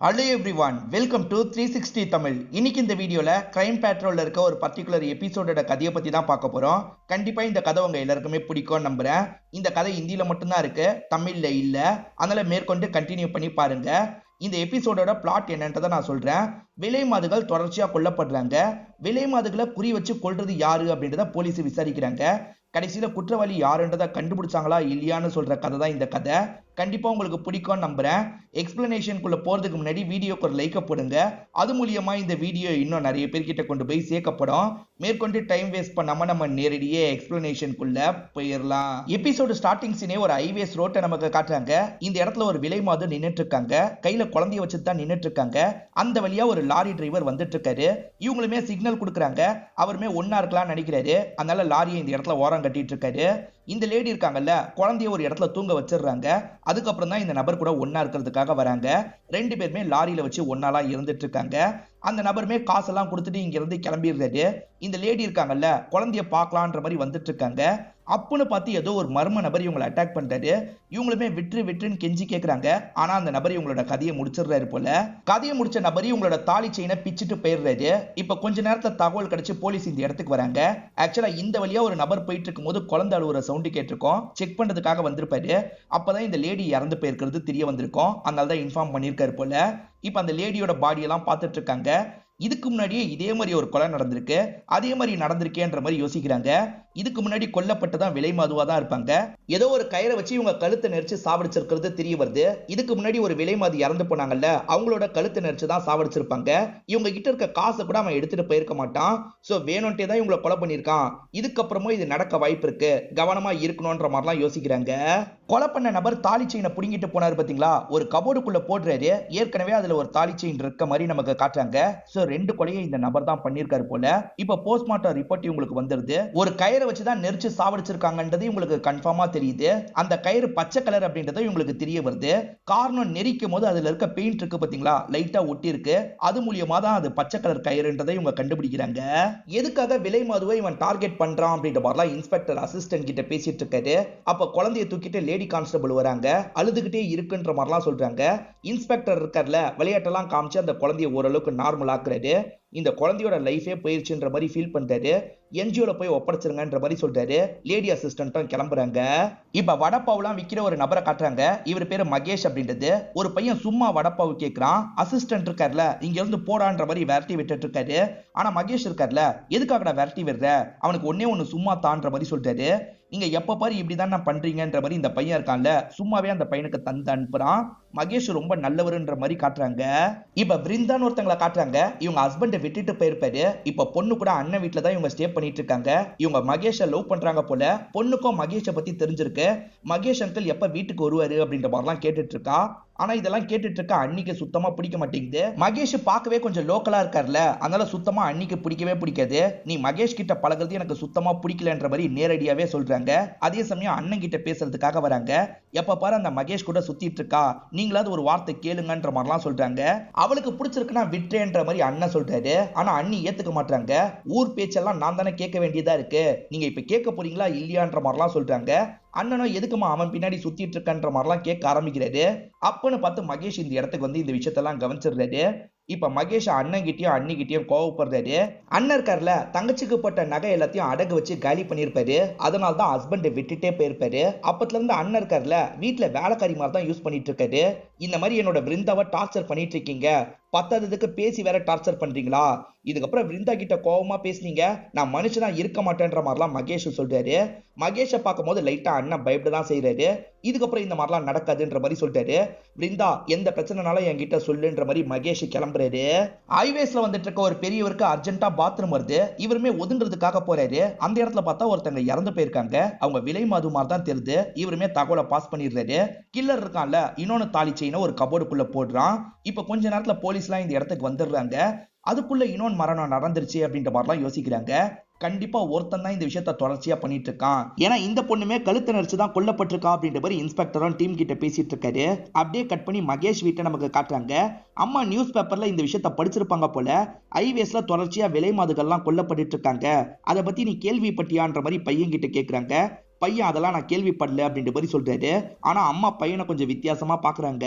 Hello everyone, welcome to 360 Tamil. இன்னைக்கு இந்த வீடியோல கிரைம் பேட்ரோல்ல இருக்க ஒரு பர்టిక్యులர் எபிசோடோட கதையை பத்தி தான் பார்க்க போறோம். கண்டிப்பா இந்த கதை உங்க எல்லாருக்குமே பிடிக்கும் நம்புறேன். இந்த கதை ஹிந்தில மட்டும் தான் இருக்கு, தமிழ்ல இல்ல. அதனால மேற்கொண்டு கண்டினியூ பண்ணி பாருங்க. இந்த எபிசோடோட பிளாட் என்னன்றதை நான் சொல்றேன். விலை மாதுகள் தொடர்ச்சியா கொல்லப்படுறாங்க. விலை மாதுகளை குறி வச்சு கொல்றது யாரு அப்படின்றத போலீஸ் விசாரிக்கிறாங்க. கடைசியில குற்றவாளி யாருன்றதை கண்டுபிடிச்சாங்களா இல்லையான்னு சொல்ற கதை தான் இந்த கதை. கண்டிப்பா உங்களுக்கு பிடிக்கும் நம்புறேன். எக்ஸ்பிளனேஷனுக்குள்ள போறதுக்கு முன்னாடி வீடியோக்கு ஒரு லைக் போடுங்க. அது மூலியமா இந்த வீடியோ இன்னும் நிறைய பேர்கிட்ட கொண்டு போய் சேர்க்கப்படும். மேற்கொண்டு டைம் வேஸ்ட் பண்ணாம நம்ம நேரடியே எக்ஸ்பிளனேஷனுக்குள்ள போயிடலாம். எபிசோடு ஸ்டார்டிங் சீனே ஒரு ஹைவேஸ் ரோட்டை நமக்கு காட்டுறாங்க. இந்த இடத்துல ஒரு விலை மாது நின்னுட்டு இருக்காங்க. கையில குழந்தைய வச்சு தான் நின்னுட்டு இருக்காங்க. அந்த வழியா ஒரு லாரி டிரைவர் வந்துட்டு இருக்காரு. இவங்களுமே சிக்னல் கொடுக்குறாங்க. அவருமே ஒன்னா இருக்கலாம்னு நினைக்கிறாரு. அதனால லாரியை இந்த இடத்துல ஓரம் கட்டிட்டு இருக்காரு. இந்த லேடி இருக்காங்கல்ல, குழந்தைய ஒரு இடத்துல தூங்க வச்சிடுறாங்க. அதுக்கப்புறம் தான் இந்த நபர் கூட ஒன்னா இருக்கிறதுக்காக வராங்க. ரெண்டு பேருமே லாரியில வச்சு ஒன்னாலாம் இருந்துட்டு இருக்காங்க. அந்த நபருமே காசெல்லாம் கொடுத்துட்டு இங்க இருந்து கிளம்பிடுறாரு. இந்த லேடி இருக்காங்கல்ல, குழந்தைய பார்க்கலான்ற மாதிரி வந்துட்டு இருக்காங்க. அப்புன்னு பார்த்து ஏதோ ஒரு மர்ம நபர் இவங்களை அட்டாக் பண்றாரு. இவங்களுமே விட்டுன்னு கெஞ்சி கேட்கறாங்க. ஆனா அந்த நபர் இவங்களோட கதையை முடிச்சிடுறாரு போல. கதையை முடிச்ச நபர் இவங்களோட தாலி செயினை பிச்சுட்டு போயிடுறாரு. இப்ப கொஞ்ச நேரத்துல தகவல் கிடைச்சு போலீஸ் இந்த இடத்துக்கு வராங்க. ஆக்சுவலா இந்த வழியா ஒரு நபர் போயிட்டு இருக்கும் போது குழந்தை அழுவுற சவுண்டு கேட்டிருக்கோம். செக் பண்றதுக்காக வந்திருப்பாரு. அப்பதான் இந்த லேடி இறந்து போயிருக்கிறது தெரிய வந்திருக்கும். அதனாலதான் இன்ஃபார்ம் பண்ணிருக்காரு போல. இப்ப அந்த லேடியோட பாடி எல்லாம் பார்த்துட்டு இருக்காங்க. இதுக்கு முன்னாடியே இதே மாதிரி ஒரு கொலை நடந்திருக்கு, அதே மாதிரி நடந்திருக்கேன்ற மாதிரி யோசிக்கிறாங்க. இதுக்கு முன்னாடி கொல்லப்பட்டதான் விலை மாதுவா தான் இருப்பாங்க. ஏதோ ஒரு கயிறை வச்சு இவங்க கழுத்தை நெரிச்சு சாவடிச்சிருக்கிறது தெரிய வருது. இதுக்கு முன்னாடி ஒரு விலை மாது இறந்து போனாங்கல்ல, அவங்களோட கழுத்தை நெரிச்சு தான் சாவடிச்சிருப்பாங்க. இவங்க கிட்ட இருக்க காசை கூட அவன் எடுத்துட்டு போயிருக்க மாட்டான். சோ வேணும்ட்டே தான் இவங்களை கொலை பண்ணிருக்கான். இதுக்கப்புறமும் இது நடக்க வாய்ப்பு இருக்கு, கவனமா இருக்கணும்ன்ற மாதிரிலாம் யோசிக்கிறாங்க. கொலை பண்ண நபர் தாலி செயினை புடுங்கிட்டு போனாரு பாத்தீங்களா, ஒரு கபோர்டுக்குள்ள போடுறாரு. ஏற்கனவே அதுல ஒரு தாலி செயின் இருக்க மாதிரி நமக்கு காட்டுறாங்க. சோ ரெண்டு கொலையை இந்த நபர் தான் பண்ணிருக்காரு போல. இப்ப போஸ்ட்மார்ட்டம் ரிப்போர்ட் உங்களுக்கு வந்துருது. ஒரு கயிறை வச்சுதான் நெரிச்சு சாவடிச்சிருக்காங்கன்றது உங்களுக்கு கன்ஃபார்மா தெரியுது. அந்த கயிறு பச்சை கலர் அப்படின்றது உங்களுக்கு தெரிய வருது. காரணம் நெரிக்கும் போது அதுல இருக்க பெயிண்ட் இருக்கு பாத்தீங்களா, லைட்டா ஒட்டி இருக்கு. அது மூலியமா தான் அது பச்சை கலர் கயிறுன்றதை இவங்க கண்டுபிடிக்கிறாங்க. எதுக்காக விலை மாதுவை இவன் டார்கெட் பண்றான் அப்படின்ற மாதிரிலாம் இன்ஸ்பெக்டர் அசிஸ்டன்ட் கிட்ட பேசிட்டு இருக்காரு. அப்ப குழந்தைய தூக்கிட்டு லேடி கான்ஸ்டபிள் வராங்க. அழுதுகிட்டே இருக்குன்ற மாதிரிலாம் சொல்றாங்க. இன்ஸ்பெக்டர் இருக்கார்ல, விளையாட்டெல்லாம் காமிச்சு அந்த குழந்தைய ஓரளவுக்கு நார்மல் ஆக்குறாரு. இந்த குழந்தையோட லைஃபே போயிருச்சுன்ற மாதிரி ஃபீல் பண்றாரு. என்ஜிஓல போய் ஒப்படைச்சிருங்கன்ற மாதிரி சொல்றாரு. லேடி அசிஸ்டன்ட்டும் கிளம்புறாங்க. இப்ப வடப்பாவுலாம் விக்கிற ஒரு நபரை காட்டுறாங்க. இவர் பேரு மகேஷ் அப்படின்றது. ஒரு பையன் சும்மா வடப்பாவு கேட்கிறான். அசிஸ்டன்ட் இருக்கார்ல, இங்க இருந்து போடான்ற மாதிரி விரட்டி விட்டுட்டு இருக்காரு. ஆனா மகேஷ் இருக்கார்ல, எதுக்காக விரட்டி விடுற, அவனுக்கு ஒன்னே ஒண்ணு சும்மா தான்ற மாதிரி சொல்றாரு. நீங்க எப்ப பாரு இப்படிதான் நான் பண்றீங்கன்ற மாதிரி இந்த பையன் இருக்கான்ல, சும்மாவே அந்த பையனுக்கு தந்து அனுப்புறான். மகேஷ் ரொம்ப நல்லவருன்ற மாதிரி காட்டுறாங்க. இப்ப பிருந்தான்னு ஒருத்தங்களை காட்டுறாங்க. இவங்க ஹஸ்பண்டை விட்டுட்டு போயிருப்பாரு. இப்ப பொண்ணு கூட அண்ணன் வீட்டுல தான் இவங்க ஸ்டே பண்ணிட்டு இருக்காங்க. இவங்க மகேஷை லவ் பண்றாங்க போல. பொண்ணுக்கும் மகேஷை பத்தி தெரிஞ்சிருக்கு. மகேஷ் அங்கிள் எப்ப வீட்டுக்கு வருவாரு அப்படின்ற மாதிரிலாம் கேட்டுட்டு இருக்கா. ஆனா இதெல்லாம் கேட்டுட்டு இருக்க அன்னிக்கு சுத்தமா பிடிக்க மாட்டேங்குது. மகேஷ் பார்க்கவே கொஞ்சம் லோக்கலா இருக்கார்ல, அதனால சுத்தமா அன்னிக்கு பிடிக்கவே பிடிக்காது. நீ மகேஷ் கிட்ட பழகிறது எனக்கு சுத்தமா பிடிக்கலன்ற மாதிரி நேரடியாவே சொல்றாங்க. அதே சமயம் அண்ணன் கிட்ட பேசுறதுக்காக வராங்க. எப்ப பாரு அந்த மகேஷ் கூட சுத்திட்டு இருக்கா, நீங்களாவது ஒரு வார்த்தை கேளுங்கன்ற மாதிரிலாம் சொல்றாங்க. அவளுக்கு பிடிச்சிருக்குன்னா விட்டுறேன்ற மாதிரி அண்ணன் சொல்றாரு. ஆனா அண்ணி ஏத்துக்க மாட்டாங்க. ஊர் பேச்செல்லாம் நான் தானே கேட்க வேண்டியதா இருக்கு, நீங்க இப்ப கேட்க போறீங்களா இல்லையான்ற மாதிரிலாம் சொல்றாங்க. அண்ணனும் எதுக்குமா அவன் பின்னாடி சுத்திட்டு இருக்கன்ற மாதிரிலாம் கேட்க ஆரம்பிக்கிறாரு. அப்பன்னு பார்த்து மகேஷ் இந்த இடத்துக்கு வந்து இந்த விஷயத்தெல்லாம் கவனிச்சிடுறாரு. இப்ப மகேஷ் அண்ணன் கிட்டயும் அண்ணி கிட்டயும் கோவப்படுறாரு. அண்ணன் இருக்கார்ல, தங்கச்சிக்கு போட்ட நகை எல்லாத்தையும் அடகு வச்சு காலி பண்ணிருப்பாரு. அதனால தான் ஹஸ்பண்டை விட்டுட்டே போயிருப்பாரு. அப்பத்துல இருந்து அண்ணன் இருக்கார்ல, வீட்டுல வேலைக்காரி மாதிரி தான் யூஸ் பண்ணிட்டு இருக்காரு. இந்த மாதிரி என்னோட பிருந்தாவை டார்ச்சர் பண்ணிட்டு இருக்கீங்க, பத்தாததுக்கு பேசி வேற டார்ச்சர் பண்றீங்களா, இதுக்கப்புறம் பிருந்தா கிட்ட கோவமா பேசுனீங்க, நான் மனுஷனா இருக்க மாட்டேன்ற மாதிரிலாம் மகேஷ் சொல்றாரு. மகேஷை பார்க்கும் போது லைட்டா அண்ணன் பயப்பட தான் செய்யறாரு. இதுக்கப்புறம் இந்த மாதிரிலாம் நடக்காதுன்ற மாதிரி சொல்றாரு. பிருந்தா எந்த பிரச்சனைனாலும் என்கிட்ட சொல்லுன்ற மாதிரி மகேஷ் கிளம்புறாரு. ஹைவேஸ்ல வந்துட்டு இருக்க ஒரு பெரியவருக்கு அர்ஜென்ட்டா பாத்ரூம் வருது. இவருமே ஒதுங்கிறதுக்காக போறாரு. அந்த இடத்துல பார்த்தா ஒருத்தங்க இறந்து போயிருக்காங்க. அவங்க விலை மாது மாதிரி தான் தெரியுது. இவருமே தகவலை பாஸ் பண்ணிடுறாரு. கில்லர் இருக்கான்ல, இன்னொன்னு தாலி செயினை ஒரு கபோர்டுக்குள்ள போடுறான். இப்ப கொஞ்ச நேரத்துல போலீஸ்லாம் இந்த இடத்துக்கு வந்துடுறாங்க. அதுக்குள்ள இன்னொன்று மரணம் நடந்துருச்சு அப்படின்ற மாதிரிலாம் யோசிக்கிறாங்க. கண்டிப்பா ஒருத்தன் தான் இந்த விஷயத்த தொடர்ச்சியா பண்ணிட்டு இருக்கான். ஏன்னா இந்த பொண்ணுமே கழுத்து நெரிச்சு தான் கொல்லப்பட்டிருக்கா அப்படின்ற மாதிரி இன்ஸ்பெக்டரும் டீம் கிட்ட பேசிட்டு இருக்காரு. அப்படியே கட் பண்ணி மகேஷ் வீட்டை நமக்கு காட்டுறாங்க. அம்மா நியூஸ் பேப்பர்ல இந்த விஷயத்த படிச்சிருப்பாங்க போல. ஹைவேஸ்ல தொடர்ச்சியா விலை மாதுகள்லாம் கொல்லப்பட்டு இருக்காங்க, அதை பத்தி நீ கேள்விப்பட்டியான்ற மாதிரி பையன் கிட்ட கேட்கறாங்க. பையன் அதெல்லாம் நான் கேள்விப்படல அப்படின்ற மாதிரி சொல்றாரு. ஆனா அம்மா பையனை கொஞ்சம் வித்தியாசமா பாக்குறாங்க.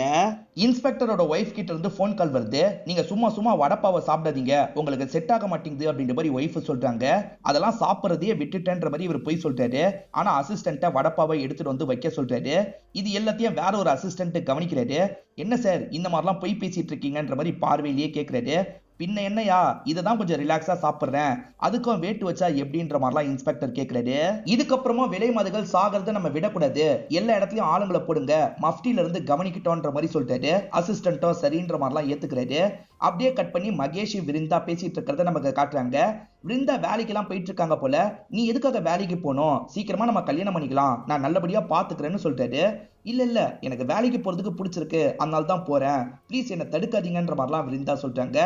இன்ஸ்பெக்டரோட ஒய்ஃப் கிட்ட இருந்து போன் கால் வருது. நீங்க சும்மா சும்மா வடப்பாவை சாப்பிடாதீங்க, உங்களுக்கு செட் ஆக மாட்டேங்குது அப்படின்ற மாதிரி ஒய்ஃப் சொல்றாங்க. அதெல்லாம் சாப்பிடுறதையே விட்டுட்டேன்ற மாதிரி இவர் போய் சொல்றாரு. ஆனா அசிஸ்டன்ட்ட வடப்பாவை எடுத்துட்டு வந்து வைக்க சொல்றாரு. இது எல்லாத்தையும் வேற ஒரு அசிஸ்டன்ட் கவனிக்கிறாரு. என்ன சார் இந்த மாதிரிலாம் போய் பேசிட்டு இருக்கீங்கன்ற மாதிரி பார்வையிலேயே கேட்கிறாரு. பின்ன என்னையா, இததான் கொஞ்சம் ரிலாக்ஸா சாப்பிடுறேன், அதுக்கும் வேட்டு வச்சா எப்படின்ற மாதிரிலாம் இன்ஸ்பெக்டர் கேட்கிறாரு. இதுக்கப்புறமா விலை மதுகள் சாகிறத நம்ம விடக்கூடாது, எல்லா இடத்துலயும் ஆளுங்களை போடுங்க, மஃப்டில இருந்து கவனிக்கிட்டோன்ற மாதிரி சொல்லிட்டாரு. அசிஸ்டன்ட்டும் சரின்ற மாதிரிலாம் ஏத்துக்கிறாரு. அப்படியே கட் பண்ணி மகேஷ் விருந்தா பேசிட்டு இருக்கிறத நமக்கு காட்டுறாங்க. விருந்தா வேலைக்கெல்லாம் போயிட்டு இருக்காங்க போல. நீ எதுக்காக வேலைக்கு போனோம், சீக்கிரமா நம்ம கல்யாணம் பண்ணிக்கலாம், நான் நல்லபடியா பாத்துக்கிறேன்னு சொல்லிட்டாரு. இல்ல எனக்கு வேலைக்கு போறதுக்கு பிடிச்சிருக்கு, அதனால தான் போறேன், ப்ளீஸ் என்ன தடுக்காதீங்கன்ற மாதிரிலாம் விருந்தா சொல்றாங்க.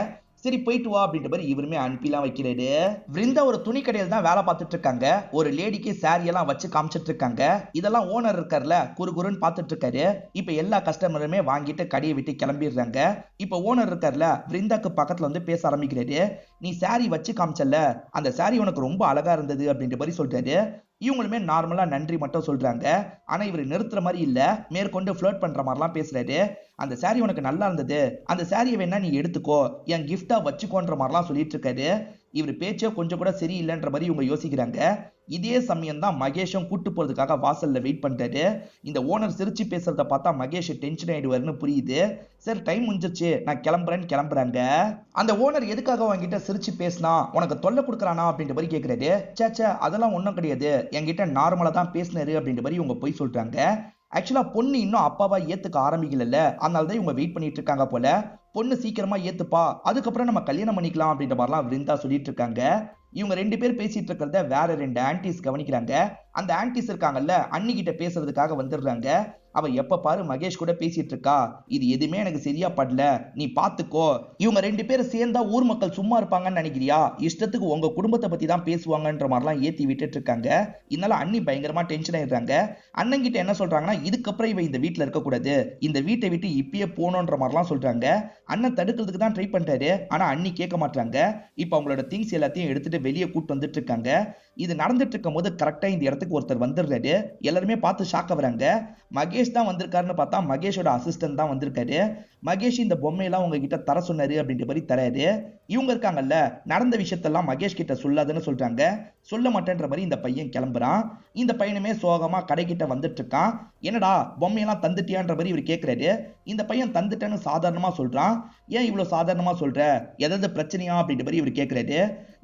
சரி போயிட்டு வா அப்படின்ற மாதிரி இவருமே அனுப்பிலாம் வைக்கிறாரு. விருந்தா ஒரு துணி கடையில் தான் வேலை பார்த்துட்டு இருக்காங்க. ஒரு லேடிக்கு சாரி எல்லாம் வச்சு காமிச்சிட்டு இருக்காங்க. இதெல்லாம் ஓனர் இருக்கார்ல குறுகுறுன்னு பார்த்துட்டு இருக்காரு. இப்ப எல்லா கஸ்டமருமே வாங்கிட்டு கடையை விட்டு கிளம்பிடுறாங்க. இப்ப ஓனர் இருக்கார்ல விருந்தாக்கு பக்கத்துல வந்து பேச ஆரம்பிக்கிறாரு. நீ சாரி வச்சு காமிச்சல, அந்த சாரி உனக்கு ரொம்ப அழகா இருந்தது அப்படின்ற மாதிரி சொல்றாரு. இவங்களுமே நார்மலா நன்றி மட்டும் சொல்றாங்க. ஆனா இவர் நிறுத்துற மாதிரி இல்ல, மேற்கொண்டு ஃப்ளர்ட் பண்ற மாதிரிலாம் பேசுறாரு. அந்த சாரி உனக்கு நல்லா இருந்தது, அந்த சாரியை வேணா நீ எடுத்துக்கோ, என் கிஃப்டா வச்சுக்கோன்ற மாதிரிலாம் சொல்லிட்டு இருக்காரு. இவர் பேச்சே கொஞ்சம் கூட சரியில்லைன்ற மாதிரி இவங்க யோசிக்கிறாங்க. இதே சமயம் தான் மகேஷும் கூட்டு போறதுக்காக வாசல்ல வெயிட் பண்றாரு. இந்த ஓனர் சிரிச்சு பேசுறத பார்த்தா மகேஷ் டென்ஷன் ஆயிடுவாருன்னு புரியுது. சார் டைம் முடிஞ்சிருச்சு, நான் கிளம்புறேன்னு கிளம்புறாங்க. அந்த ஓனர் எதுக்காக வாங்கிட்ட சிரிச்சு பேசினா, உனக்கு தொல்லை கொடுக்குறானா அப்படின்ற மாதிரி கேட்கிறாரு. சேச்சா அதெல்லாம் ஒன்றும் கிடையாது, என்கிட்ட நார்மலா தான் பேசினாரு அப்படின்ற மாதிரி இவங்க போய் சொல்றாங்க. ஆக்சுவலா பொண்ணு இன்னும் அப்பாவா ஏத்துக்க ஆரம்பிக்கல, அதனாலதான் இவங்க வெயிட் பண்ணிட்டு இருக்காங்க போல. பொண்ணு சீக்கிரமா ஏத்துப்பா, அதுக்கப்புறம் நம்ம கல்யாணம் பண்ணிக்கலாம் அப்படின்ற மாதிரிலாம் விருந்தா சொல்லிட்டு இருக்காங்க. இவங்க ரெண்டு பேர் பேசிட்டு இருக்கிறத வேற ரெண்டு ஆன்டிஸ் கவனிக்கிறாங்க. அந்த ஆன்டிஸ் இருக்காங்கல்ல அன்னிகிட்ட பேசுறதுக்காக வந்துடுறாங்க. அவ எப்ப பாரு மகேஷ் கூட பேசிட்டு இருக்கா, இது எதுவுமே எனக்கு சரியா படல, நீ பாத்துக்கோ, இவங்க ரெண்டு பேரும் சேர்ந்தா ஊர் மக்கள் சும்மா இருப்பாங்கன்னு நினைக்கிறியா, இஷ்டத்துக்கு உங்க குடும்பத்தை பத்தி தான் பேசுவாங்கன்ற மாதிரிலாம் ஏத்தி விட்டுட்டு இருக்காங்க. இதனால அண்ணி பயங்கரமா டென்ஷன் ஆயிடுறாங்க. அண்ணன் கிட்ட என்ன சொல்றாங்கன்னா, இதுக்கப்புறம் இவ இந்த வீட்டுல இருக்க கூடாது, இந்த வீட்டை விட்டு இப்பயே போகணுன்ற மாதிரிலாம் சொல்றாங்க. அண்ணன் தடுக்கிறதுக்கு தான் ட்ரை பண்றாரு, ஆனா அண்ணி கேட்க மாட்டாங்க. இப்ப அவங்களோட திங்ஸ் எல்லாத்தையும் எடுத்துட்டு வெளியே கூட்டு வந்துட்டு இருக்காங்க. இது நடந்துட்டு இருக்கும் போது கரெக்டா இந்த இடத்துக்கு ஒருத்தர் வந்துடுறாரு. எல்லாருமே பார்த்து ஷாக் ஆகுறாங்க. மகேஷ் தான் வந்திருக்காருன்னு பார்த்தா மகேஷோட அசிஸ்டன்ட் தான் வந்திருக்காரு. மகேஷ் இந்த பொம்மையெல்லாம் உங்ககிட்ட தர சொன்னாரு அப்படின்ற மாதிரி தராரு. இவங்க இருக்காங்கல்ல நடந்த விஷயத்தெல்லாம் மகேஷ் கிட்ட சொல்லாதுன்னு சொல்றாங்க. சொல்ல மாட்டேன்ற மாதிரி இந்த பையன் கிளம்புறான். இந்த பையனுமே சோகமா கடைக்கிட்ட வந்துட்டு இருக்கான். என்னடா பொம்மையெல்லாம் தந்துட்டியான்ற மாதிரி இவர் கேட்கிறாரு. இந்த பையன் தந்துட்டேன்னு சாதாரணமா சொல்றான். ஏன் இவ்வளவு சாதாரணமா சொல்ற, ஏதாவது பிரச்சனையா அப்படின்ற மாதிரி இவர் கேட்கிறாரு.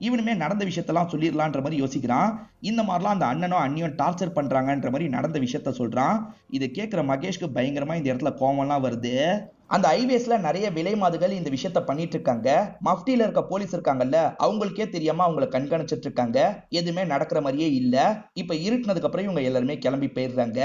இவனுமே நடந்த விஷயத்தெல்லாம் சொல்லிடலான்ற மாதிரி யோசிக்கிறான். இந்த மாதிரிலாம் அந்த அண்ணனும் அண்ணியும் டார்ச்சர் பண்றாங்கன்ற மாதிரி நடந்த விஷயத்த சொல்றான். இதை கேட்கிற மகேஷ்க்கு பயங்கரமா இந்த இடத்துல கோவம்லாம் வருது. அந்த ஹைவேஸ்ல நிறைய விலை மாதுகள் இந்த விஷயத்த பண்ணிட்டு இருக்காங்க. மஃப்டில இருக்க போலீஸ் இருக்காங்கல்ல அவங்களுக்கே தெரியாம அவங்கள கண்காணிச்சிட்டு இருக்காங்க. எதுவுமே நடக்கிற மாதிரியே இல்ல. இப்ப இருட்டுனதுக்கு அப்புறம் இவங்க எல்லாருமே கிளம்பி போயிடுறாங்க.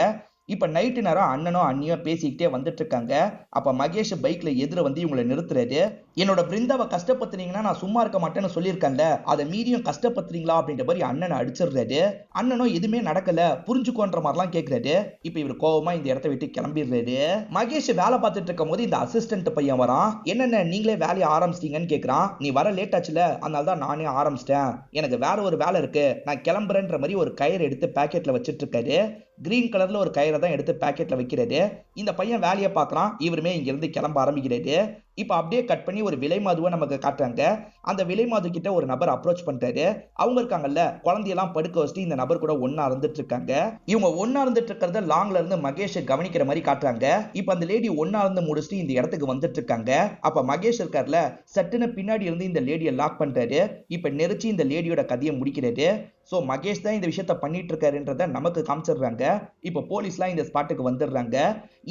இப்ப நைட்டு நேரம் அண்ணனும் அண்ணியும் பேசிக்கிட்டே வந்துட்டு இருக்காங்க. அப்ப மகேஷ் பைக்ல எதிர வந்து இவங்களை நிறுத்துறாரு. என்னோட பிருந்தாவை கஷ்டப்படுத்துறீங்கன்னா நான் சும்மா இருக்க மாட்டேன்னு சொல்லியிருக்கேன்ல, அதை மீறியும் கஷ்டப்படுத்துறீங்களா அப்படின்ற மாதிரி அண்ணனை அடிச்சிடுறாரு. அண்ணனும் எதுவுமே நடக்கல புரிஞ்சுக்கோன்ற மாதிரிலாம் கேட்கிறாரு. இப்ப இவர் கோவமா இந்த இடத்த விட்டு கிளம்பிடுறாரு. மகேஷ் வேலை பார்த்துட்டு இருக்கும் போது இந்த அசிஸ்டன்ட் பையன் வரான். என்னென்ன நீங்களே வேலையை ஆரம்பிச்சிட்டீங்கன்னு கேட்கறான். நீ வர லேட் ஆச்சுல, அதனால தான் நானே ஆரம்பிச்சிட்டேன், எனக்கு வேற ஒரு வேலை இருக்கு, நான் கிளம்புறேன்ற மாதிரி ஒரு கயிறு எடுத்து பாக்கெட்ல வச்சிட்டு இருக்காரு. கிரீன் கலர்ல ஒரு கயிறை தான் எடுத்து பாக்கெட்ல வைக்கிறாரு. இந்த பையன் வேலையை பார்க்கறான். இவருமே இங்க இருந்து கிளம்ப ஆரம்பிக்கிறாரு. இப்ப அப்படியே கட் பண்ணி ஒரு விலை மாதுவை நமக்கு காட்டுறாங்க. அந்த விலை மாது கிட்ட ஒரு நபர் அப்ரோச் பண்றாரு. அவங்க இருக்காங்கல்ல குழந்தையெல்லாம் படுக்க வச்சுட்டு இந்த நபர் கூட ஒன்னா இருந்துட்டு இருக்காங்க. இவங்க ஒன்னா இருந்துட்டு இருக்கிறத லாங்ல இருந்து மகேஷ் கவனிக்கிற மாதிரி காட்டுறாங்க. இப்ப அந்த லேடி ஒன்னா இருந்து முடிச்சுட்டு இந்த இடத்துக்கு வந்துட்டு இருக்காங்க. அப்ப மகேஷ் இருக்கார்ல சட்டுன்னு பின்னாடி இருந்து இந்த லேடியை லாக் பண்றாரு. இப்ப நெரிச்சு இந்த லேடியோட கதையை முடிக்கிறாரு. சோ மகேஷ் தான் இந்த விஷயத்த பண்ணிட்டு இருக்காருன்றத நமக்கு காமிச்சிடுறாங்க. இப்ப போலீஸ்லாம் இந்த ஸ்பாட்டுக்கு வந்துடுறாங்க.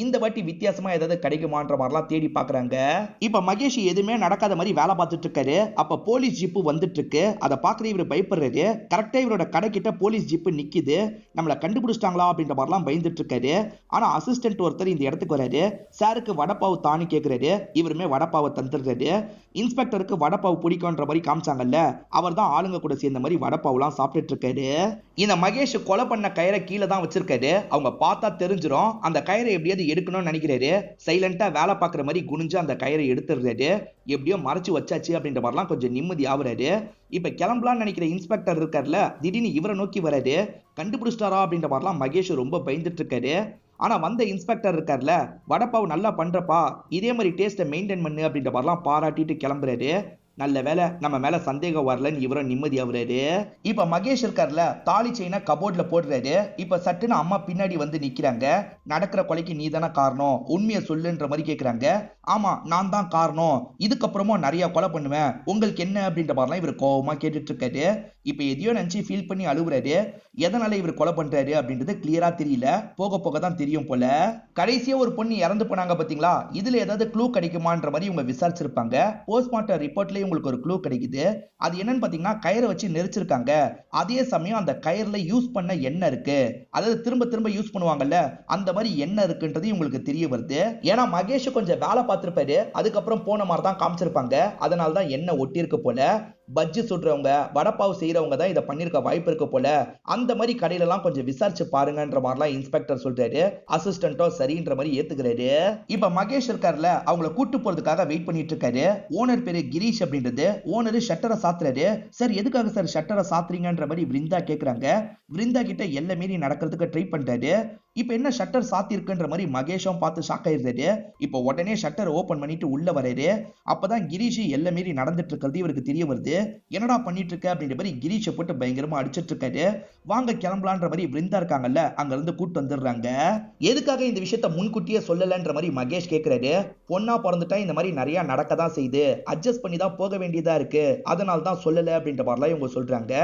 இந்த வாட்டி வித்தியாசமா ஏதாவது கிடைக்குமான்ற மாதிரிலாம் தேடி பாக்குறாங்க. இப்ப மகேஷ் எதுவுமே நடக்காத மாதிரி வேலை பார்த்துட்டு இருக்காரு. அப்ப போலீஸ் ஜிப்பு வந்துட்டு இருக்கு. அதை பாக்குற இவர் பயப்படுறாரு. கரெக்டா இவரோட கடை கிட்ட போலீஸ் ஜிப்பு நிக்குது. நம்மள கண்டுபிடிச்சிட்டாங்களா அப்படின்ற மாதிரிலாம் பயந்துட்டு இருக்காரு. ஆனா அசிஸ்டன்ட் ஒருத்தர் இந்த இடத்துக்கு வராரு. சாருக்கு வடப்பாவு தானி கேட்கிறாரு. இவருமே வடப்பாவை தந்துடுறாரு. இன்ஸ்பெக்டருக்கு வடப்பாவு பிடிக்கும்ன்ற மாதிரி காமிச்சாங்கல்ல, அவர் தான் ஆளுங்க கூட சேர்ந்த மாதிரி வடப்பாவுலாம் சாப்பிட்டு கேட்டுட்டு இருக்காரு. இந்த மகேஷ் கொலை பண்ண கயிறை கீழே தான் வச்சிருக்காரு. அவங்க பார்த்தா தெரிஞ்சிடும். அந்த கயிறை எப்படியாவது எடுக்கணும்னு நினைக்கிறாரு. சைலண்டா வேலை பார்க்குற மாதிரி குனிஞ்சு அந்த கயிறை எடுத்துடுறாரு. எப்படியோ மறைச்சு வச்சாச்சு அப்படின்ற மாதிரிலாம் கொஞ்சம் நிம்மதி ஆகுறாரு. இப்ப கிளம்பலான்னு நினைக்கிற இன்ஸ்பெக்டர் இருக்கார்ல, திடீர்னு இவரை நோக்கி வராரு. கண்டுபிடிச்சிட்டாரா அப்படின்ற மாதிரிலாம் மகேஷ் ரொம்ப பயந்துட்டு இருக்காரு. ஆனா வந்த இன்ஸ்பெக்டர் இருக்கார்ல, வடப்பாவு நல்லா பண்றப்பா, இதே மாதிரி டேஸ்ட்டை மெயின்டைன் பண்ணு அப்படின்ற மாதிரிலாம் பாராட்டிட்டு கிளம்புறாரு. நல்ல வேலை நம்ம மேல சந்தேகம் வரலன்னு இவரும் நிம்மதி ஆகுறாரு. இப்ப மகேஷ் இருக்கார்ல, தாலி செயினை கபோர்ட்ல போடுறாரு. இப்ப சட்டுன்னு அம்மா பின்னாடி வந்து நிக்கிறாங்க. நடக்கிற கொலைக்கு நீ தானே காரணம், உண்மையை சொல்லுன்ற மாதிரி கேக்குறாங்க. ஆமா நான் தான் காரணம், இதுக்கப்புறமும் நிறைய கொலை பண்ணுவேன், உங்களுக்கு என்ன அப்படின்ற மாதிரிலாம் இவர் கோவமா கேட்டுட்டு இருக்காரு. இப்ப எதையோ நினைச்சு ஃபீல் பண்ணி அழுகுறாரு. எதனால இவர் கொலை பண்றாரு அப்படின்றது கிளியரா தெரியல. போக போக தான் தெரியும் போல. கடைசியா ஒரு பொண்ணு இறந்து போனாங்க பாத்தீங்களா, இதுல ஏதாவது க்ளூ கிடைக்குமான்ற மாதிரி இவங்க விசாரிச்சிருப்பாங்க. போஸ்ட்மார்ட்டம் ரிப்போர்ட்லயே உங்களுக்கு ஒரு க்ளூ கிடைக்குது. அது என்னன்னு பாத்தீங்கன்னா, கயிறை வச்சு நெரிச்சிருக்காங்க. அதே சமயம் அந்த கயிறுல யூஸ் பண்ண எண்ணெய் இருக்கு. அதாவது திரும்ப திரும்ப யூஸ் பண்ணுவாங்கல்ல, அந்த மாதிரி எண்ணெய் இருக்குன்றது உங்களுக்கு தெரிய வருது. ஏன்னா மகேஷ் கொஞ்சம் வேலை பார்த்திருப்பாரு, அதுக்கப்புறம் போன மாதிரி தான் காமிச்சிருப்பாங்க. அதனால தான் எண்ணெய் ஒட்டி இருக்கு போல. பஜ்ஜி சுடுறவங்க, வடப்பாவு செய்யறவங்க தான் இதை பண்ணிருக்க வாய்ப்பு இருக்கு போல. அந்த மாதிரி கடையில எல்லாம் கொஞ்சம் விசாரிச்சு பாருங்கன்ற மாதிரிலாம் இன்ஸ்பெக்டர் சொல்றாரு. அசிஸ்டன்ட்டோ சரின்ற மாதிரி ஏத்துக்கிறாரு. இப்ப மகேஷ் இருக்காருல, அவங்கள கூட்டு போறதுக்காக வெயிட் பண்ணிட்டு இருக்காரு. ஓனர் பேரு கிரீஷ் அப்படின்றது. ஓனர் ஷட்டரை சாத்துறாரு. சார் எதுக்காக சார் ஷட்டரை சாத்துறீங்கன்ற மாதிரி விருந்தா கேக்குறாங்க. விருந்தா கிட்ட எல்லை மீறி நடக்கிறதுக்கு ட்ரை பண்றாரு. இப்ப என்ன ஷட்டர் சாத்தி இருக்குன்ற மாதிரி மகேஷும் பார்த்து ஷாக் ஆயிருந்தாரு. இப்ப உடனே ஷட்டர் ஓபன் பண்ணிட்டு உள்ள வராரு. அப்பதான் கிரீஷ் எல்லை மீறி நடந்துட்டு இருக்கிறது இவருக்கு தெரிய வருது. என்னடா பண்ணிட்டு இருக்க அப்படின்ற மாதிரி கிரீஷை போட்டு பயங்கரமா அடிச்சிட்டு இருக்காரு. வாங்க கிளம்பலான்ற மாதிரி விருந்தா இருக்காங்கல்ல, அங்க இருந்து கூட்டு வந்துடுறாங்க. எதுக்காக இந்த விஷயத்த முன்கூட்டியே சொல்லலன்ற மாதிரி மகேஷ் கேக்குறாரு. பொண்ணா பிறந்துட்டா இந்த மாதிரி நிறைய நடக்க தான் செய்யுது, அட்ஜஸ்ட் பண்ணி தான் போக வேண்டியதா இருக்கு, அதனால தான் சொல்லல அப்படின்ற மாதிரிலாம் இவங்க சொல்றாங்க.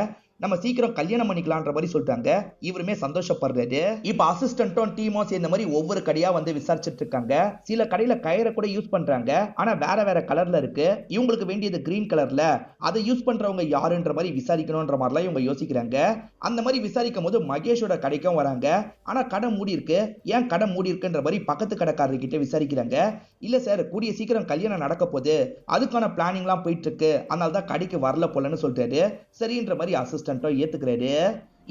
நம்ம சீக்கிரம் கல்யாணம் பண்ணிக்கலான்ற மாதிரி சொல்றாங்க. இவருமே சந்தோஷப்படுறாரு. இப்ப அசிஸ்டன்ட்டும் டீமும் சேர்ந்த மாதிரி ஒவ்வொரு கடையா வந்து விசாரிச்சுட்டு இருக்காங்க. சில கடையில கயிறை கூட யூஸ் பண்றாங்க, ஆனா வேற வேற கலர்ல இருக்கு. இவங்களுக்கு வேண்டியது கிரீன் கலர்ல, அதை யூஸ் பண்றவங்க யாருன்ற மாதிரி விசாரிக்கணும்ன்ற மாதிரிலாம் இவங்க யோசிக்கிறாங்க. அந்த மாதிரி விசாரிக்கும் போது மகேஷோட கடைக்கும் வராங்க. ஆனா கடை மூடி இருக்கு. ஏன் கடை மூடி இருக்குன்ற மாதிரி பக்கத்து கடைக்காரர்கிட்ட விசாரிக்கிறாங்க. இல்ல சார், கூடிய சீக்கிரம் கல்யாணம் நடக்க போகுது, அதுக்கான பிளானிங்லாம் போயிட்டு இருக்கு, அதனால தான் கடைக்கு வரல போலன்னு சொல்றாரு. சரின்ற மாதிரி அசிஸ்டன்ட் ஏத்துக்கிறாரு.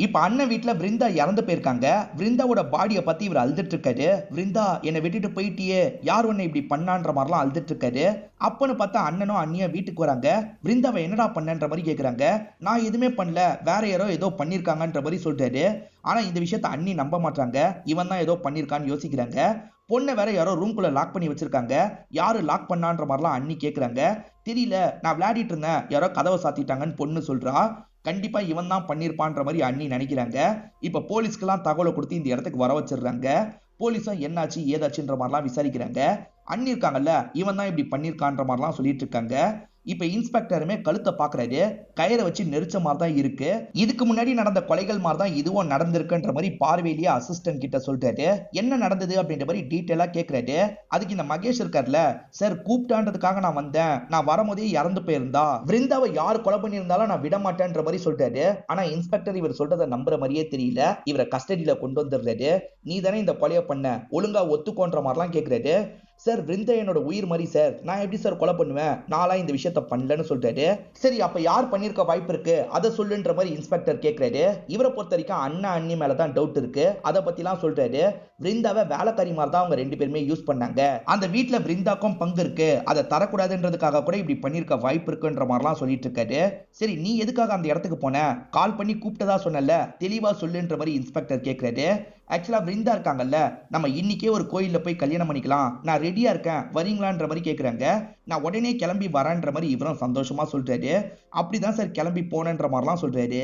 இப்ப அண்ணன் வீட்டுல விருந்தா இறந்து போயிருக்காங்க. விருந்தாவோட பாடியை பத்தி இவர் அழுதுட்டு இருக்காரு. விருந்தா என்னை விட்டுட்டு போயிட்டியே, யார் உன்னை இப்படி பண்ணான்ற மாதிரிலாம் அழுதுட்டு இருக்காரு. அப்பன்னு பார்த்தா அண்ணனும் அண்ணியும் வீட்டுக்கு வராங்க. விருந்தாவை என்னடா பண்ணன்ற மாதிரி கேக்குறாங்க. நான் எதுவுமே பண்ணல, வேற யாரோ ஏதோ பண்ணிருக்காங்கன்ற மாதிரி சொல்றாரு. ஆனா இந்த விஷயத்த அண்ணி நம்ப மாட்டாங்க. இவன் தான் ஏதோ பண்ணிருக்கான்னு யோசிக்கிறாங்க. பொண்ணை வேற யாரோ ரூம்குள்ள லாக் பண்ணி வச்சிருக்காங்க. யாரு லாக் பண்ணான்ற மாதிரிலாம் அண்ணி கேக்குறாங்க. தெரியல, நான் விளையாடிட்டு இருந்தேன், யாரோ கதவை சாத்திட்டாங்கன்னு பொண்ணு சொல்றா. கண்டிப்பா இவன் தான் பண்ணிருப்பான்ற மாதிரி அண்ணி நினைக்கிறாங்க. இப்ப போலீஸ்க்கெல்லாம் தகவலை கொடுத்து இந்த இடத்துக்கு வர வச்சிடுறாங்க. போலீஸும் என்னாச்சு ஏதாச்சுன்ற மாதிரிலாம் விசாரிக்கிறாங்க. அண்ணி இருக்காங்கல்ல, இவன் தான் இப்படி பண்ணிருக்கான்ற மாதிரிலாம் சொல்லிட்டு இருக்காங்க. இப்ப இன்ஸ்பெக்டருமே கழுத்தை பாக்குறாரு. கயிறை வச்சு நெரிச்ச மாதிரி தான் இருக்கு. இதுக்கு முன்னாடி நடந்த கொலைகள் மாதிரி தான் இதுவும் நடந்திருக்குன்ற மாதிரி பார்வையிலேயே அசிஸ்டன்ட் கிட்ட சொல்றாரு. என்ன நடந்தது அப்படின்ற மாதிரி டீட்டெயிலா கேக்குறாரு. அதுக்கு இந்த மகேஷ் இருக்கார்ல, சார் கூப்பிட்டான்றதுக்காக நான் வந்தேன், நான் வரும்போதே இறந்து போயிருந்தா, விருந்தாவை யார் கொலை பண்ணியிருந்தாலும் நான் விட மாட்டேன்ற மாதிரி சொல்றாரு. ஆனா இன்ஸ்பெக்டர் இவர் சொல்றதை நம்புற மாதிரியே தெரியல. இவரை கஸ்டடியில கொண்டு வந்துடுறாரு. நீ தானே இந்த கொலையை பண்ண, ஒழுங்கா ஒத்துக்கோன்ற மாதிரிலாம் கேக்குறாரு. சார் விருந்தா என்னோட உயிர் மாதிரி சார், நான் எப்படி சார் கொலை பண்ணுவேன், நாளா இந்த விஷயத்த பண்ணலன்னு சொல்றாரு. சரி அப்ப யார் பண்ணிருக்க வாய்ப்பு இருக்கு, அதை சொல்லுன்ற மாதிரி இன்ஸ்பெக்டர் கேக்குறாரு. இவரை பொறுத்த வரைக்கும் அண்ணா அண்ணி மேலதான் டவுட் இருக்கு. அதை பத்திலாம் சொல்றாரு. விருந்தாவை வேலைக்காரி மாதிரி தான் அவங்க ரெண்டு பேருமே யூஸ் பண்ணாங்க. அந்த வீட்டுல விருந்தாக்கும் பங்கு இருக்கு, அதை தரக்கூடாதுன்றதுக்காக கூட இப்படி பண்ணிருக்க வாய்ப்பு இருக்குன்ற மாதிரிலாம் சொல்லிட்டு இருக்காரு. சரி நீ எதுக்காக அந்த இடத்துக்கு போன, கால் பண்ணி கூப்பிட்டதா சொன்னல, தெளிவா சொல்லுன்ற மாதிரி இன்ஸ்பெக்டர் கேக்குறாரு. ஆக்சுவலா விருந்தா இருக்காங்கல்ல, நம்ம இன்னைக்கே ஒரு கோயில்ல போய் கல்யாணம் பண்ணிக்கலாம், நான் ரெடியா இருக்கேன், வரீங்களான்ற மாதிரி கேக்குறாங்க. நான் உடனே கிளம்பி வரேன்ற மாதிரி இவரும் சந்தோஷமா சொல்றாரு. அப்படிதான் சார் கிளம்பி போனன்ற மாதிரிலாம் சொல்றாரு.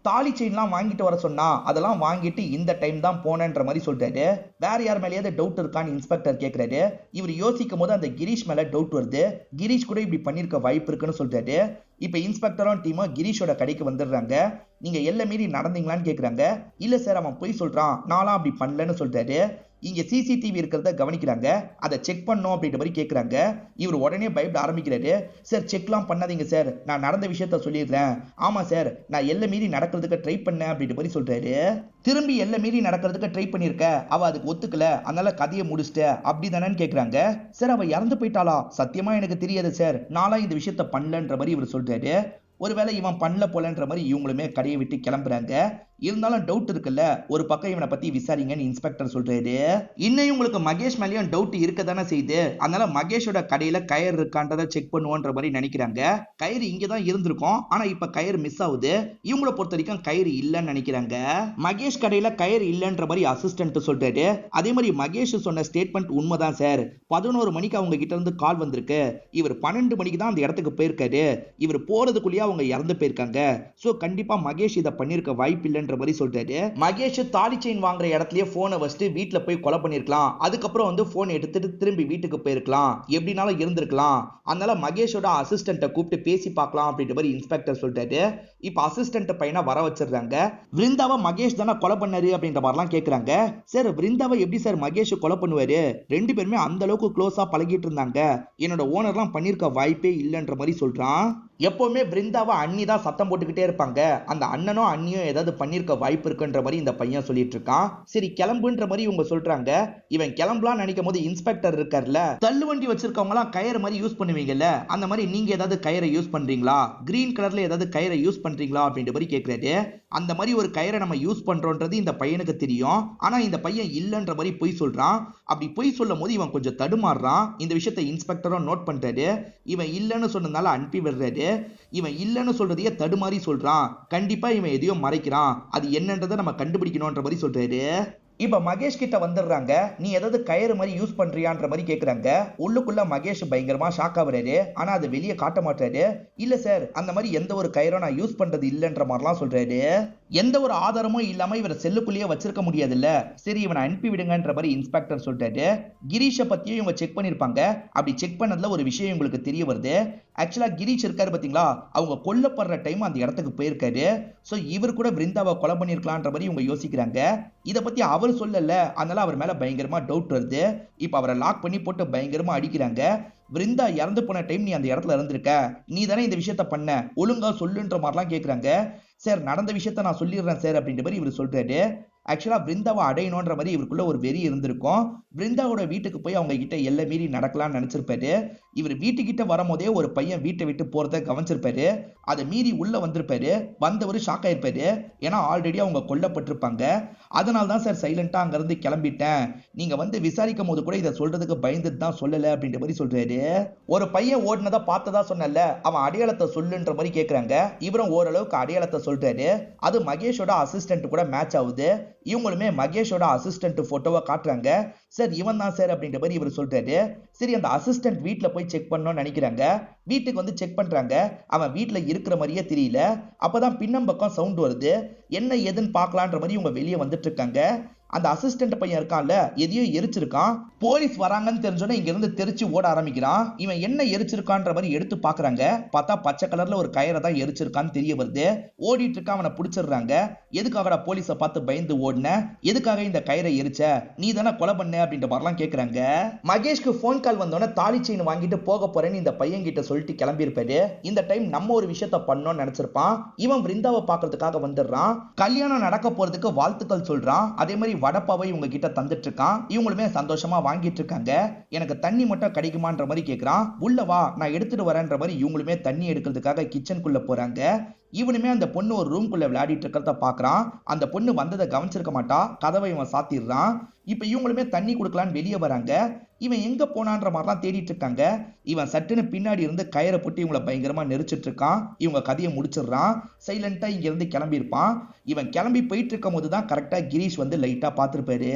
தாலி செயின்லாம் வாங்கிட்டு வர சொன்னா அதெல்லாம் வாங்கிட்டு இந்த டைம் தான் போனன்ற மாதிரி சொல்றாரு. வேற யார் மேலேயாவது டவுட் இருக்கான்னு இன்ஸ்பெக்டர் கேக்குறாரு. இவர் யோசிக்கும் போது அந்த கிரீஷ் மேல டவுட் வருது. கிரீஷ் கூட இப்படி பண்ணிருக்க வாய்ப்பு இருக்குன்னு சொல்றாரு. இப்ப இன்ஸ்பெக்டரும் டீமும் கிரீஷோட கடைக்கு வந்துடுறாங்க. நீங்க எல்லை மீறி நடந்தீங்களான்னு கேக்குறாங்க. இல்ல சார், அவன் போய் சொல்றான், நான்லாம் அப்படி பண்ணலன்னு சொல்றாரு. இங்க சிசிடிவி இருக்கிறத கவனிக்கிறாங்க, அதை செக் பண்ணோம் அப்படின்ற மாதிரி கேக்குறாங்க. இவர் உடனே பயப்பட ஆரம்பிக்கிறாரு. சார் செக்லாம் பண்ணாதீங்க சார், நான் நடந்த விஷயத்த சொல்லிடுறேன். ஆமா சார், நான் எல்லை மீறி நடக்கிறதுக்கு ட்ரை பண்ணேன் அப்படின்ற மாதிரி சொல்றாரு. திரும்பி எல்லை மீறி நடக்கிறதுக்கு ட்ரை பண்ணிருக்க, அவ அதுக்கு ஒத்துக்கல, அதனால கதையை முடிச்சிட்ட அப்படி தானேன்னு கேக்குறாங்க. சார் அவ இறந்து போயிட்டாளா, சத்தியமா எனக்கு தெரியாது சார், நாளா இந்த விஷயத்த பண்ணலன்ற மாதிரி இவர் சொல்றாரு. ஒருவேளை இவன் பண்ணல போலன்ற மாதிரி இவங்களுமே கடையை விட்டு கிளம்புறாங்க. இருந்தாலும் டவுட் இருக்குல்ல, ஒரு பக்கம் இவனை பத்தி விசாரிங்கன்னு இன்ஸ்பெக்டர் சொல்றாரு. இன்னும் உங்களுக்கு மகேஷ் மேலயும் டவுட் இருக்க தானே செய்யுது. அதனால மகேஷோட கடையில கயிறு இருக்கான்றதை செக் பண்ணுவோன்ற மாதிரி நினைக்கிறாங்க. கயிறு இங்கதான் இருந்திருக்கும், ஆனா இப்ப கயிறு மிஸ் ஆகுது. இவங்கள பொறுத்த வரைக்கும் கயிறு இல்லைன்னு நினைக்கிறாங்க. மகேஷ் கடையில கயிறு இல்லைன்ற மாதிரி அசிஸ்டன்ட் சொல்றாரு. அதே மாதிரி மகேஷ் சொன்ன ஸ்டேட்மெண்ட் உண்மைதான் சார். 11 மணிக்கு அவங்க கிட்ட இருந்து கால் வந்திருக்கு. இவர் 12 மணிக்கு தான் அந்த இடத்துக்கு போயிருக்காரு. இவர் போறதுக்குள்ளேயே அவங்க இறந்து போயிருக்காங்க. சோ கண்டிப்பா மகேஷ் இதை பண்ணிருக்க வாய்ப்பு இல்லைன்ற மாதிரி சொல்றாரு. மகேஷ் தாலி செயின் வாங்குற இடத்துலயே போனை வச்சுட்டு வீட்டுல போய் கொலை பண்ணிருக்கலாம். அதுக்கப்புறம் வந்து போன் எடுத்துட்டு திரும்பி வீட்டுக்கு போயிருக்கலாம். எப்படினாலும் இருந்திருக்கலாம். அதனால மகேஷோட அசிஸ்டன்ட்டை கூப்பிட்டு பேசி பார்க்கலாம் அப்படின்ற மாதிரி இன்ஸ்பெக்டர் சொல்றாரு. இப்ப அசிஸ்டன்ட் பையனை வர வச்சிருக்காங்க. விருந்தாவை மகேஷ் தானே கொலை பண்ணாரு அப்படின்ற மாதிரிலாம் கேட்கறாங்க. சார் விருந்தாவை எப்படி சார் மகேஷ் கொலை பண்ணுவாரு? ரெண்டு பேருமே அந்த அளவுக்கு க்ளோஸா பழகிட்டு இருந்தாங்க. என்னோட ஓனர்லாம் பண்ணிருக்க வாய்ப்பே இல்லைன்ற மாதிரி சொல்றான். எப்பவுமே பிருந்தாவை அண்ணி தான் சத்தம் போட்டுக்கிட்டே இருப்பாங்க. அந்த அண்ணனும் அண்ணியும் ஏதாவது பண்ணிருக்க வாய்ப்பு இருக்குன்ற மாதிரி இந்த பையன் சொல்லிட்டு இருக்கான். சரி கிளம்புன்ற மாதிரி இவங்க சொல்றாங்க. இவன் கிளம்பலாம் நினைக்கும் போது இன்ஸ்பெக்டர் இருக்கார்ல, தள்ளுவண்டி வச்சிருக்கவங்க எல்லாம் கயிறு மாதிரி யூஸ் பண்ணுவீங்கல்ல, அந்த மாதிரி நீங்க ஏதாவது கயிறை யூஸ் பண்றீங்களா? கிரீன் கலர்ல ஏதாவது கயிறை யூஸ் பண்றீங்களா அப்படின்ற மாதிரி கேட்கிறாரு. அந்த மாதிரி ஒரு கயிறை நம்ம யூஸ் பண்றோன்றது இந்த பையனுக்கு தெரியும். ஆனா இந்த பையன் இல்லைன்ற மாதிரி பொய் சொல்றான். அப்படி பொய் சொல்லும் போது இவன் கொஞ்சம் தடுமாறுறான். இந்த விஷயத்தை இன்ஸ்பெக்டரும் நோட் பண்றாரு. இவன் இல்லைன்னு சொன்னதுனால அனுப்பி விடுறாரு. இவன் இல்லைன்னு சொல்றதையே தடுமாறி சொல்றான். கண்டிப்பா இவன் எதையோ மறைக்கிறான். அது என்னன்றதை நம்ம கண்டுபிடிக்கணும்ன்ற மாதிரி சொல்றாரு. இப்ப மகேஷ் கிட்ட வந்துடுறாங்க. நீ ஏதாவது கயிறு மாதிரி யூஸ் பண்றியான்ற மாதிரி கேக்குறாங்க. உள்ளுக்குள்ள மகேஷ் பயங்கரமா ஷாக் ஆகுறாரு. ஆனா அது வெளியே காட்ட மாட்டாரு. இல்ல சார், அந்த மாதிரி எந்த ஒரு கயிறும் நான் யூஸ் பண்றது இல்லைன்ற மாதிரிலாம் சொல்றாரு. எந்த ஒரு ஆதாரமும் இல்லாம இவரை செல்லுக்குள்ளேயே வச்சிருக்க முடியாதுல்ல. சரி இவனை அனுப்பி விடுங்கன்ற மாதிரி இன்ஸ்பெக்டர் சொல்றாரு. கிரீஷை பத்தியும் இவங்க செக் பண்ணிருப்பாங்க. அப்படி செக் பண்ணதுல ஒரு விஷயம் உங்களுக்கு தெரிய வருது. ஆக்சுவலா கிரீஷ் இருக்காரு பாத்தீங்களா, அவங்க கொல்லப்படுற டைம் அந்த இடத்துக்கு போயிருக்காரு. சோ இவர் கூட பிருந்தாவை கொலை பண்ணிருக்கலான்ற மாதிரி இவங்க யோசிக்கிறாங்க. இதை பத்தி அவர் சொல்லல, அதனால அவர் மேல பயங்கரமா டவுட் வருது. இப்ப அவரை லாக் பண்ணி போட்டு பயங்கரமா அடிக்கிறாங்க. பிருந்தா இறந்து போன டைம் நீ அந்த இடத்துல இருந்திருக்க, நீ தானே இந்த விஷயத்த பண்ண, ஒழுங்கா சொல்லுன்ற மாதிரிலாம் கேட்கறாங்க. சார் நடந்த விஷயத்த நான் சொல்லிடுறேன் சார் அப்படின்ற மாதிரி இவர் சொல்றாரு. ஆக்சுவலா பிருந்தாவை அடையணுன்ற மாதிரி இவருக்குள்ள ஒரு வெறி இருந்திருக்கும். பிருந்தாவோட வீட்டுக்கு போய் அவங்க கிட்ட எல்லை மீறி நடக்கலாம்னு நினைச்சிருப்பாரு. இவர் வீட்டுக்கிட்ட வரும்போதே ஒரு பையன் வீட்டை விட்டு போறத கவனிச்சிருப்பாரு. அதை மீறி உள்ள வந்திருப்பாரு. வந்தவர் ஷாக் ஆயிருப்பாரு. ஏன்னா ஆல்ரெடி அவங்க கொல்லப்பட்டிருப்பாங்க. அதனால தான் சார் சைலண்டா அங்க இருந்து கிளம்பிட்டேன். நீங்க வந்து விசாரிக்கும் போது கூட இதை சொல்றதுக்கு பயந்துட்டு தான் சொல்லல அப்படின்ற மாதிரி சொல்றாரு. ஒரு பையன் ஓடினதை பார்த்ததா சொன்னல, அவன் அடையாளத்தை சொல்லுன்ற மாதிரி கேட்கறாங்க. இவரும் ஓரளவுக்கு அடையாளத்தை சொல்றாரு. அது மகேஷோட அசிஸ்டன்ட் கூட மேட்ச் ஆகுது. இவங்களுமே மகேஷோட அசிஸ்டன்ட் போட்டோவை காட்டுறாங்க. சார் இவன் தான் சார் அப்படின்ற மாதிரி இவர் சொல்றாரு. சரி அந்த அசிஸ்டன்ட் வீட்டுல போய் செக் பண்ணணும்னு நினைக்கிறாங்க. வீட்டுக்கு வந்து செக் பண்றாங்க. அவன் வீட்டுல இருக்கிற மாதிரியே தெரியல. அப்பதான் பின்னம் பக்கம் சவுண்ட் வருது. என்ன ஏதுன்னு பார்க்கலான்ற மாதிரி இவங்க வெளியே வந்துட்டு இருக்காங்க. அந்த அசிஸ்டன்ட் பையன் இருக்கான்ல, எதையோ எரிச்சிருக்கான். போலீஸ் வராங்கன்னு தெரிஞ்சோன்னே இங்க இருந்து தெரிச்சு ஓட ஆரம்பிக்கிறான். இவன் என்ன எரிச்சிருக்கான்ற மாதிரி எடுத்து பாக்குறாங்க. பார்த்தா பச்சை கலர்ல ஒரு கயிறை தான் எரிச்சிருக்கான்னு தெரிய வருது. ஓடிட்டு இருக்க அவனை பிடிச்சிடுறாங்க. எதுக்காகடா போலீஸை பார்த்து பயந்து ஓடின, எதுக்காக இந்த கயிறை எரிச்ச, நீ தானே கொலை பண்ண அப்படின்ற மாதிரிலாம் கேட்கறாங்க. மகேஷ்க்கு போன் கால் வந்தோடனே தாலி செயின் வாங்கிட்டு போக போறேன்னு இந்த பையன் கிட்ட சொல்லிட்டு கிளம்பி இருப்பாரு. இந்த டைம் நம்ம ஒரு விஷயத்த பண்ணோம்னு நினைச்சிருப்பான். இவன் பிருந்தாவை பாக்குறதுக்காக வந்துடுறான். கல்யாணம் நடக்க போறதுக்கு வாழ்த்துக்கள் சொல்றான். அதே மாதிரி வடப்பாவை இவங்க கிட்ட தந்துட்டு இருக்கான். இவங்களுமே சந்தோஷமா வாங்கிட்டு இருக்காங்க. எனக்கு தண்ணி மட்டும் கிடைக்குமான்ற மாதிரி கேட்கறான். உள்ள வா நான் எடுத்துட்டு வரேன்ற மாதிரி இவங்களுமே தண்ணி எடுக்கிறதுக்காக கிச்சனுக்குள்ள போறாங்க. இவனுமே அந்த பொண்ணு ஒரு ரூம்குள்ள விளையாடிட்டு இருக்கிறத பாக்குறான். அந்த பொண்ணு வந்ததை கவனிச்சிருக்க மாட்டா. கதவை இவன் சாத்திடுறான். இப்ப இவங்களுமே தண்ணி கொடுக்கலான்னு வெளியே வராங்க. இவன் எங்க போனான்ற மாதிரிலாம் தேடிட்டு இருக்காங்க. இவன் சட்டுன்னு பின்னாடி இருந்து கயிறை போட்டு இவங்களை பயங்கரமா நெரிச்சிட்டு இருக்கான். இவங்க கதையை முடிச்சிடுறான். சைலண்டா இங்க இருந்து கிளம்பி இருப்பான். இவன் கிளம்பி போயிட்டு இருக்கும் போதுதான் கரெக்டா கிரீஷ் வந்து லைட்டா பாத்துருப்பாரு.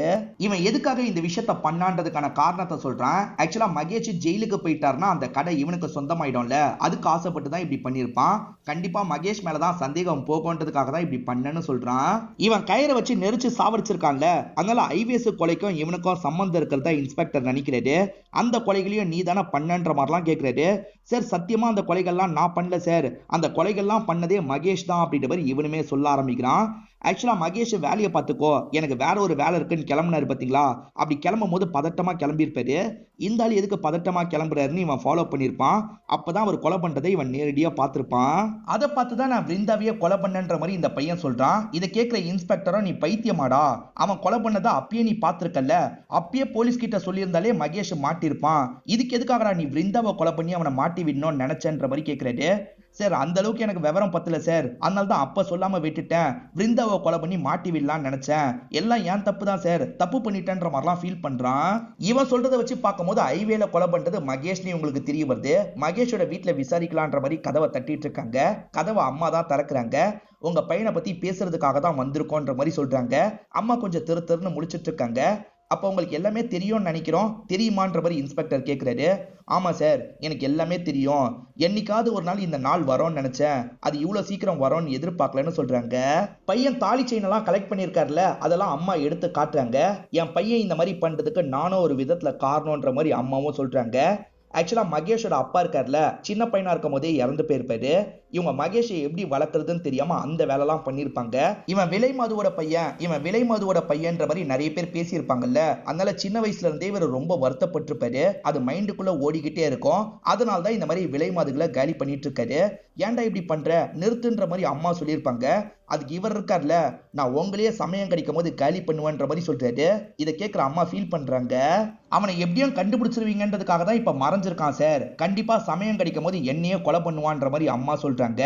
இவன் எதுக்காக இந்த விஷயத்த பண்ணான்றதுக்கான காரணத்தை சொல்றான். ஆக்சுவலா மகேஷ் ஜெயிலுக்கு போயிட்டாருன்னா அந்த கடை இவனுக்கு சொந்தமாயிடும்ல, அதுக்கு ஆசைப்பட்டு தான் இப்படி பண்ணிருப்பான். கண்டிப்பா மகேஷ் மேலதான் சந்தேகம் போகுன்றதுக்காக தான் இப்படி பண்ணன்னு சொல்றான். இவன் கயிறை வச்சு நெரிச்சு சாவடிச்சிருக்கான்ல, அதனால ஐவேஸ் கொலைக்கும் இவனுக்கும் சம்பந்தம் இருக்கிறதா இன்ஸ்பெக்டர் நினைக்கிறாரு. அந்த கொலைகளையும் நீ தானே பண்ணன்ற மாதிரிலாம் கேட்கிறாரு. சார் சத்தியமா அந்த கொலைகள்லாம் நான் பண்ணல சார், அந்த கொலைகள்லாம் பண்ணதே மகேஷ் தான் அப்படின்ற மாதிரி இவனுமே சொல்ல ஆரம்பிக்கிறான். ஆக்சுவலா மகேஷ் வேலையை பார்த்துக்கோ, எனக்கு வேற ஒரு வேலை இருக்குன்னு கிளம்புனாரு பாத்தீங்களா, அப்படி கிளம்பும் போது பதட்டமா கிளம்பியிருப்பாரு. இந்த ஆள் எதுக்கு பதட்டமா கிளம்புறாருன்னு இவன் ஃபாலோ பண்ணிருப்பான். அப்பதான் அவர் கொலை பண்றதை இவன் நேரடியா பார்த்திருப்பான். அதை பார்த்துதான் நான் பிருந்தாவையே கொலை பண்ணன்ற மாதிரி இந்த பையன் சொல்றான். இதை கேட்கிற இன்ஸ்பெக்டரும் நீ பைத்தியமாடா, அவன் கொலை பண்ணதை அப்பயே நீ பார்த்திருக்கல, அப்பயே போலீஸ் கிட்ட சொல்லியிருந்தாலே மகேஷ் மாட்டிருப்பான், இதுக்கு எதுக்காகடா நீ பிருந்தாவை கொலை பண்ணி அவனை மாட்டி விடணும்னு நினைச்சன்ற மாதிரி கேட்கிறாரு. சார் அந்த அளவுக்கு எனக்கு விவரம் பத்தல சார், அதனால தான் அப்ப சொல்லாம விட்டுட்டேன். பிருந்தாவை கொலை பண்ணி மாட்டி விடலாம்னு நினைச்சேன். எல்லாம் ஏன் தப்பு தான் சார், தப்பு பண்ணிட்டேன்ற மாதிரிலாம் ஃபீல் பண்றான். இவன் சொல்றதை வச்சு பார்க்கும்போது ஹைவேல கொலை பண்றது மகேஷ்னு உங்களுக்கு தெரிய வருது. மகேஷோட வீட்டுல விசாரிக்கலான்ற மாதிரி கதவை தட்டிட்டு இருக்காங்க. கதவை அம்மா தான் திறக்கிறாங்க. உங்க பையனை பத்தி பேசுறதுக்காக தான் வந்திருக்கோன்ற மாதிரி சொல்றாங்க. அம்மா கொஞ்சம் திரு திருன்னு முழிச்சிட்டு இருக்காங்க. அப்போ உங்களுக்கு எல்லாமே தெரியும்னு நினைக்கிறோம், தெரியுமான்ற மாதிரி இன்ஸ்பெக்டர் கேட்குறாரு. ஆமா சார், எனக்கு எல்லாமே தெரியும். என்னைக்காவது ஒரு நாள் இந்த நாள் வரும்னு நினைச்சேன், அது இவ்வளோ சீக்கிரம் வரும்னு எதிர்பார்க்கலன்னு சொல்றாங்க. பையன் தாலி செயின் எல்லாம் கலெக்ட் பண்ணியிருக்காருல, அதெல்லாம் அம்மா எடுத்து காட்டுறாங்க. என் பையன் இந்த மாதிரி பண்றதுக்கு நானும் ஒரு விதத்துல காரணம்ன்ற மாதிரி அம்மாவும் சொல்றாங்க. ஆக்சுவலா மகேஷோட அப்பா இருக்கார்ல, சின்ன பையனா இருக்கும் போதே இறந்து போயிருப்பாரு. இவங்க மகேஷை எப்படி வளர்க்கறதுன்னு தெரியாம அந்த வேலைலாம் பண்ணிருப்பாங்க. இவன் விலை மதுவோட பையன்ற மாதிரி நிறைய பேர் பேசியிருப்பாங்கல்ல, அதனால சின்ன வயசுல இருந்தே இவர் ரொம்ப வருத்தப்பட்டிருப்பாரு. அது மைண்டுக்குள்ள ஓடிக்கிட்டே இருக்கும். அதனால தான் இந்த மாதிரி விலை மதுகளை காலி பண்ணிட்டு இருக்காரு. ஏன்டா இப்படி பண்ற, நிறுத்துன்ற மாதிரி அம்மா சொல்லியிருப்பாங்க. அதுக்கு இவர் இருக்கார்ல, நான் உங்களையே சமயம் கிடைக்கும் போது காலி பண்ணுவேன்ற மாதிரி சொல்றாரு. இதை கேட்கிற அம்மா ஃபீல் பண்றாங்க. அவனை எப்படியும் கண்டுபிடிச்சிருவீங்கன்றதுக்காக தான் இப்ப மறைஞ்சிருக்கான் சார், கண்டிப்பா சமயம் கிடைக்கும் போது என்னையே கொலை பண்ணுவான்ற மாதிரி அம்மா சொல்றாங்க.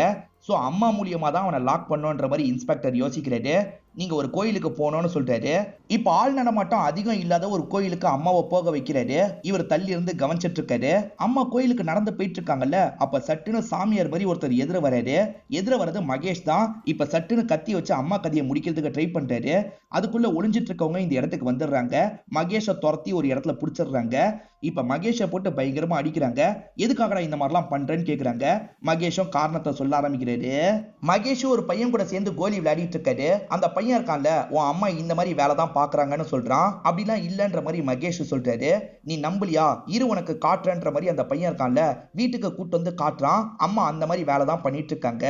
சோ அம்மா மூலியமா தான் அவனை லாக் பண்ணுன்ற மாதிரி இன்ஸ்பெக்டர் யோசிக்கிறாரு. நீங்க ஒரு கோயிலுக்கு போனோம்னு சொல்றாரு. இப்ப ஆள் நடமாட்டம் அதிகம் இல்லாத ஒரு கோயிலுக்கு அம்மாவை போக வைக்கிறாரு. இவர் தள்ளி இருந்து கவனிச்சிட்டு இருக்காரு. அம்மா கோயிலுக்கு நடந்து போயிட்டு இருக்காங்கல்ல, அப்ப சட்டுன்னு சாமியார் மாதிரி ஒருத்தர் எதிர வராரு. எதிர வர்றது மகேஷ் தான். இப்ப சட்டுன்னு கத்தி வச்சு அம்மா கதையை முடிக்கிறதுக்கு ட்ரை பண்றாரு. அதுக்குள்ள ஒளிஞ்சிட்டு இருக்கவங்க இந்த இடத்துக்கு வந்துடுறாங்க. மகேஷை துரத்தி ஒரு இடத்துல புடிச்சிடுறாங்க. இப்ப மகேஷை போட்டு பயங்கரமா அடிக்கிறாங்க. எதுக்காக இந்த மாதிரிலாம் பண்றேன்னு கேக்குறாங்க. மகேஷும் காரணத்தை சொல்ல ஆரம்பிக்கிறாரு. மகேஷும் ஒரு பையன் கூட சேர்ந்து கோலி விளையாடிட்டு இருக்காரு. அந்த பையன் இருக்கான்ல, உன் அம்மா இந்த மாதிரி வேலை தான் பாக்குறாங்கன்னு சொல்றான். அப்படிலாம் இல்லன்ற மாதிரி மகேஷ் சொல்றாரு. நீ நம்பலியா, இரு உனக்கு காட்டுறன்ற மாதிரி அந்த பையன் இருக்கான்ல வீட்டுக்கு கூட்டு வந்து காட்டுறான். அம்மா அந்த மாதிரி வேலை தான் பண்ணிட்டு இருக்காங்க.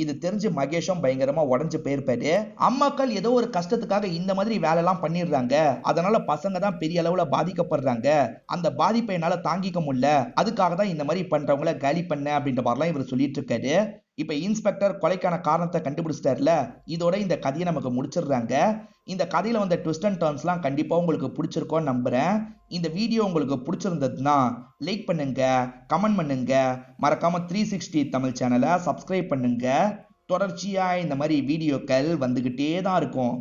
இது தெரிஞ்சு மகேஷும் பயங்கரமா உடஞ்சு போயிருப்பாரு. அம்மாக்கள் ஏதோ ஒரு கஷ்டத்துக்காக இந்த மாதிரி வேலை எல்லாம் பண்ணிடுறாங்க. அதனால பசங்க தான் பெரிய அளவுல பாதிக்கப்படுறாங்க. அந்த பாதிப்பை என்னால தாங்கிக்க முடியல, அதுக்காக தான் இந்த மாதிரி பண்றவங்கள காலி பண்ண அப்படின்ற மாதிரிலாம் இவர் சொல்லிட்டு இருக்காரு. இப்ப இன்ஸ்பெக்டர் கொலைக்கான காரணத்தை கண்டுபிடிச்சிட்டாருல, இதோட இந்த கதையை நமக்கு முடிச்சிடுறாங்க. இந்த கதையில வந்த ட்விஸ்ட் அண்ட் டர்ன்ஸ்லாம் கண்டிப்பா உங்களுக்கு பிடிச்சிருக்கும்னு நம்புறேன். இந்த வீடியோ உங்களுக்கு பிடிச்சிருந்ததுன்னா லைக் பண்ணுங்க, கமெண்ட் பண்ணுங்க, மறக்காம 360 தமிழ் சேனலை சப்ஸ்கிரைப் பண்ணுங்க. தொடர்ச்சியா இந்த மாதிரி வீடியோக்கள் வந்துகிட்டே தான் இருக்கும்.